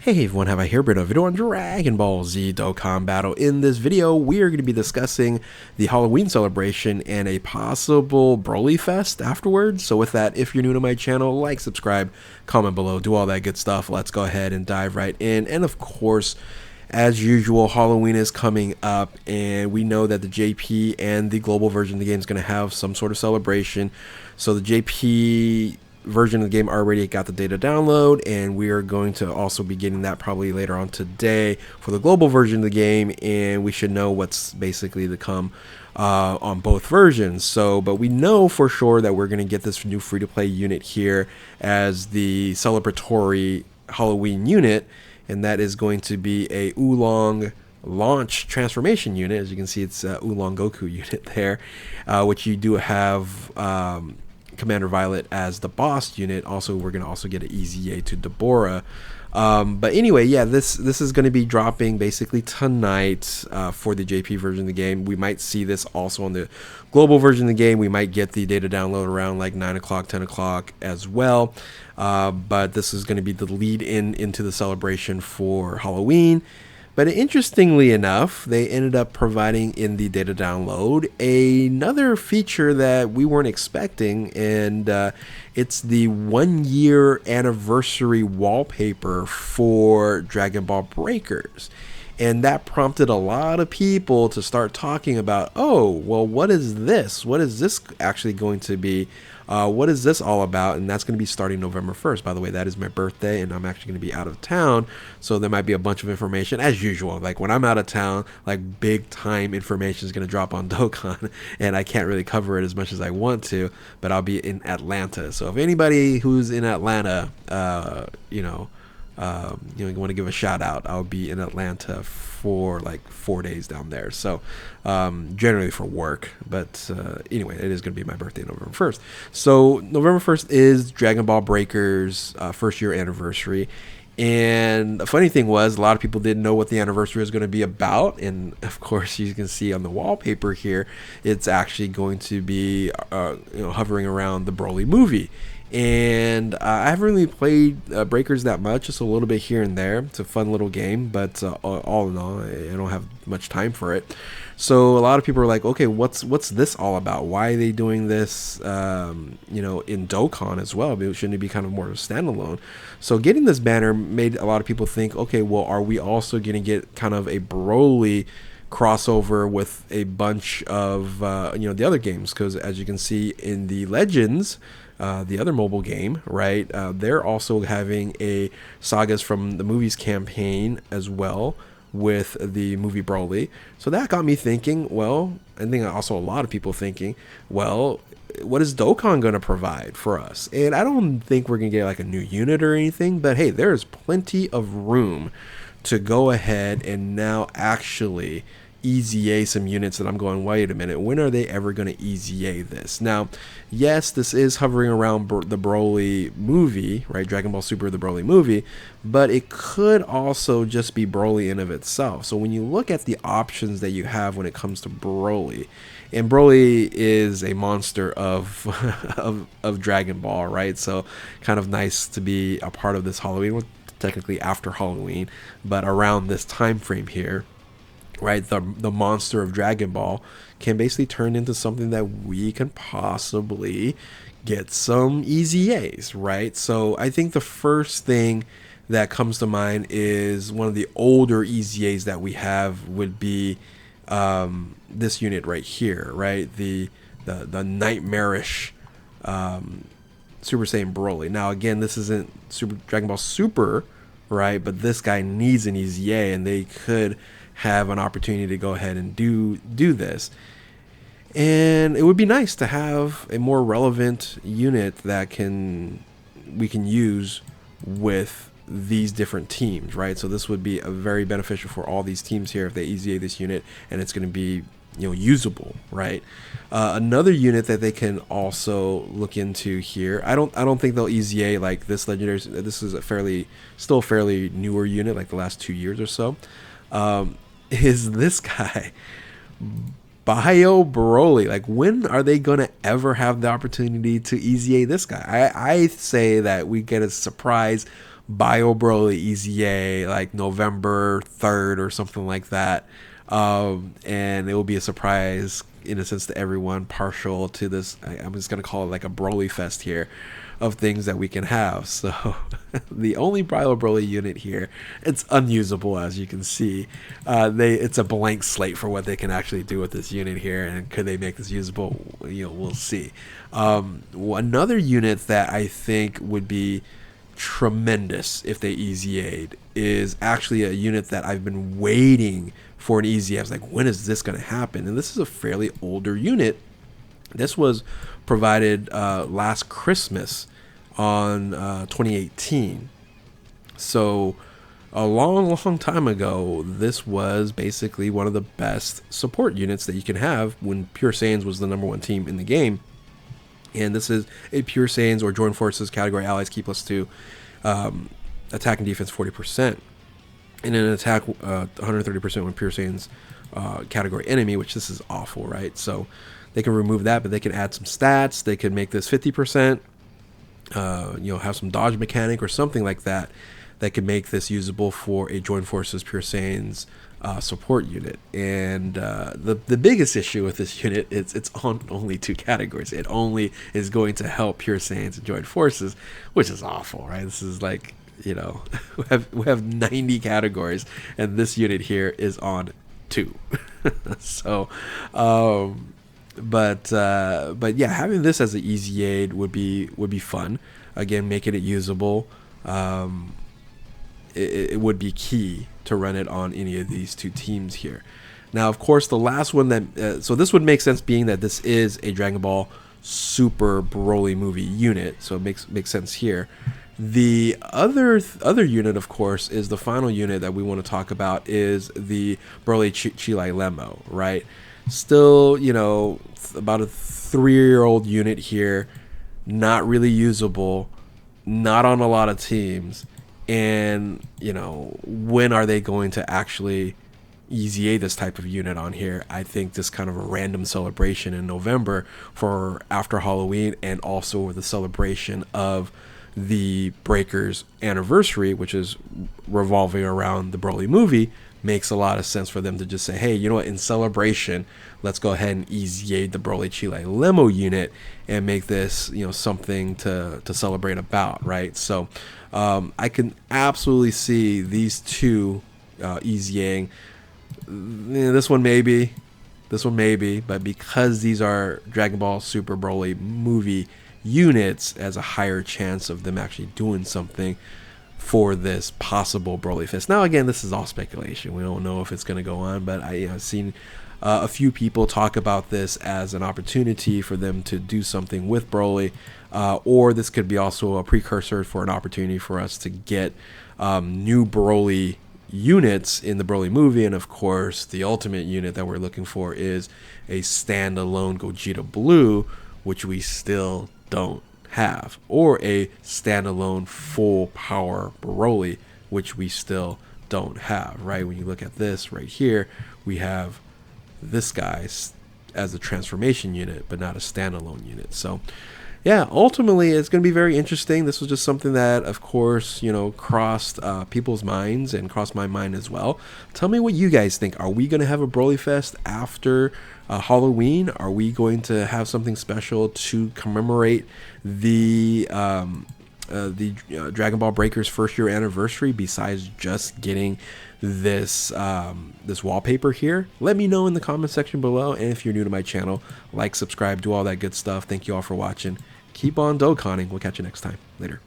Hey everyone, have I here been a video on Dragon Ball Z Dokkan Battle. In this video, we are going to be discussing the Halloween celebration and a possible BROLYFEST afterwards. So with that, if you're new to my channel, like, subscribe, comment below, do all that good stuff. Let's go ahead and dive right in. And of course, as usual, Halloween is coming up, and we know that the JP and the global version of the game is going to have some sort of celebration. So the JP version of the game already got the data download, and we are going to also be getting that probably later on today for the global version of the game, and we should know what's basically to come on both versions. So but we know for sure that we're going to get this new free-to-play unit here as the celebratory Halloween unit, and that is going to be a Oolong launch transformation unit. As you can see, it's Oolong Goku unit there, which you do have Commander Violet as the boss unit. Also, we're going to also get an EZA to Deborah. But anyway, yeah, this is going to be dropping basically tonight for the JP version of the game. We might see this also on the global version of the game. We might get the data download around like 9 o'clock, 10 o'clock as well. But this is going to be the lead into the celebration for Halloween. But interestingly enough, they ended up providing in the data download another feature that we weren't expecting, and it's the 1-year anniversary wallpaper for Dragon Ball Breakers. And that prompted a lot of people to start talking about, oh, well, what is this? What is this actually going to be? What is this all about? And that's going to be starting November 1st. By the way, that is my birthday, and I'm actually going to be out of town. So there might be a bunch of information, as usual. Like when I'm out of town, like big time information is going to drop on Dokkan, and I can't really cover it as much as I want to, but I'll be in Atlanta. So if anybody who's in Atlanta, you want to give a shout out, I'll be in Atlanta for like 4 days down there. So generally for work, but anyway, it is going to be my birthday, November 1st. So November 1st is Dragon Ball Breakers' first year anniversary. And the funny thing was, a lot of people didn't know what the anniversary was going to be about. And of course, you can see on the wallpaper here, it's actually going to be hovering around the Broly movie. And I haven't really played Breakers that much, just a little bit here and there. It's a fun little game, but all in all, I don't have much time for it. So a lot of people are like, okay, what's this all about? Why are they doing this, in Dokkan as well? Shouldn't it be kind of more of a standalone? So getting this banner made a lot of people think, okay, well, are we also going to get kind of a Broly crossover with a bunch of the other games? Because as you can see in the Legends, the other mobile game, right, they're also having a Sagas from the Movies campaign as well with the movie Broly. So that got me thinking, well, I think also a lot of people thinking, well, what is Dokkan going to provide for us? And I don't think we're going to get like a new unit or anything, but hey, there's plenty of room to go ahead and now actually EZA some units that I'm going, wait a minute, when are they ever going to EZA this? Now, yes, this is hovering around the Broly movie, right? Dragon Ball Super, the Broly movie, but it could also just be Broly in of itself. So when you look at the options that you have when it comes to Broly, and Broly is a monster of of Dragon Ball, right? So kind of nice to be a part of this Halloween, well, technically after Halloween, but around this time frame here. Right, the monster of Dragon Ball can basically turn into something that we can possibly get some EZAs, right? So I think the first thing that comes to mind is one of the older EZAs that we have would be this unit right here, right? The nightmarish Super Saiyan Broly. Now again, this isn't Dragon Ball Super, right? But this guy needs an EZA, and they could have an opportunity to go ahead and do this. And it would be nice to have a more relevant unit that we can use with these different teams, right? So this would be a very beneficial for all these teams here if they EZA this unit, and it's going to be usable, right? Another unit that they can also look into here, I don't think they'll EZA like this legendary. This is still a fairly newer unit, like the last 2 years or so. Is this guy, Bio Broly? Like, when are they gonna ever have the opportunity to EZA this guy? I say that we get a surprise Bio Broly EZA like November 3rd or something like that. And it will be a surprise in a sense to everyone partial to this. I'm just going to call it like a BROLYFEST here of things that we can have. So the only Bio Broly unit here, it's unusable as you can see. It's a blank slate for what they can actually do with this unit here, and could they make this usable? We'll see. Another unit that I think would be tremendous if they EZA'd is actually a unit that I've been waiting for an EZA. I was like, when is this going to happen? And this is a fairly older unit. This was provided last Christmas on 2018. So a long time ago, this was basically one of the best support units that you can have when Pure Saiyans was the #1 team in the game. And this is a Pure Saiyans or Joint Forces category allies key +2, attack and defense 40%, and an attack 130% when Pure Saiyans category enemy, which this is awful, right? So they can remove that, but they can add some stats. They can make this 50%, have some dodge mechanic or something like that that could make this usable for a Joint Forces Pure Saiyans support unit. And the biggest issue with this unit is it's on only 2 categories. It only is going to help Pure Saiyans and Joint Forces, which is awful, right? This is like, we have 90 categories, and this unit here is on 2. So, but yeah, having this as an easy aid would be fun. Again, making it usable. It would be key to run it on any of these 2 teams here. Now, of course, the last one that so this would make sense, being that this is a Dragon Ball Super Broly movie unit, so it makes sense here. The other unit, of course, is the final unit that we want to talk about, is the Broly Chile Lemo, right? Still, about a 3-year-old unit here, not really usable, not on a lot of teams. And when are they going to actually EZA this type of unit on here? I think this kind of a random celebration in November for after Halloween, and also the celebration of the Breakers anniversary, which is revolving around the Broly movie, makes a lot of sense for them to just say, hey, you know what, in celebration, let's go ahead and EZA the Broly Chile Lemo unit and make this something to celebrate about, right? So I can absolutely see these 2 EZAing. This one maybe, but because these are Dragon Ball Super Broly movie units, as a higher chance of them actually doing something for this possible BROLYFEST. Now, again, this is all speculation. We don't know if it's going to go on, but I've seen a few people talk about this as an opportunity for them to do something with Broly, or this could be also a precursor for an opportunity for us to get new Broly units in the Broly movie. And of course, the ultimate unit that we're looking for is a standalone Gogeta Blue, which we still don't have, or a standalone full power Broly, which we still don't have, right? When you look at this right here, we have this guy as a transformation unit, but not a standalone unit. So yeah, ultimately it's going to be very interesting. This was just something that, of course, crossed people's minds and crossed my mind as well. Tell me what you guys think. Are we going to have a BROLYFEST after Halloween? Are we going to have something special to commemorate the Dragon Ball Breakers 1st year anniversary, besides just getting this this wallpaper here? Let me know in the comment section below. And if you're new to my channel, like, subscribe, do all that good stuff. Thank you all for watching. Keep on Dokkaning. We'll catch you next time. Later.